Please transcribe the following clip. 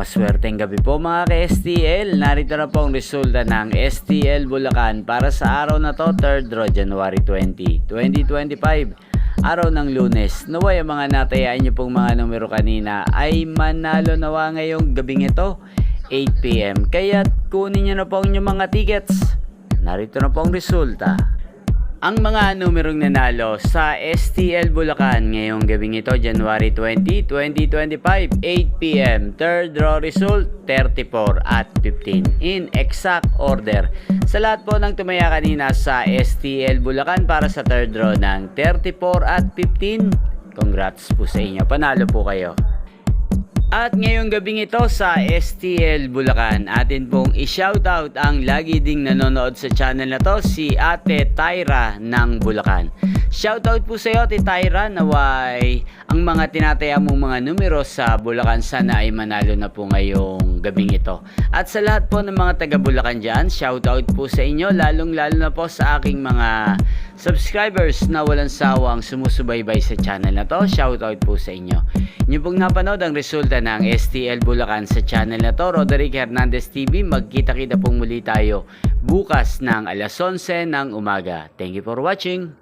Maswerteng gabi po mga ka-STL. Narito na po ang resulta ng STL Bulacan para sa araw na to, 3rd draw, January 20, 2025. Araw ng Lunes. Naway ang mga natayaan nyo pong mga numero kanina ay manalo nawa ngayong gabing ito, 8 PM. Kaya kunin nyo na po ang inyong mga tickets. Narito na po ang resulta. Ang mga numerong nanalo sa STL Bulacan ngayong gabing ito, January 20, 2025, 8 PM. Third draw result, 34 at 15 in exact order. Sa lahat po ng tumaya kanina sa STL Bulacan para sa third draw ng 34 at 15, congrats po sa inyo. Panalo po kayo. At ngayong gabing ito sa STL Bulacan, atin pong i-shoutout ang lagi ding nanonood sa channel na to, si Ate Tyra ng Bulacan. Shoutout po sa iyo, Ate Tyra, naway ang mga tinataya mong mga numero sa Bulacan sana ay manalo na po ngayong gabing ito. At sa lahat po ng mga taga Bulacan dyan, shoutout po sa inyo, lalong lalo na po sa aking mga subscribers na walang sawang sumusubaybay sa channel na to. Shoutout po sa inyo. Inyo pong napanood ang resulta ng STL Bulacan sa channel na to, Roderick Hernandez TV. Magkita-kita pong muli tayo bukas ng alas 11 ng umaga. Thank you for watching.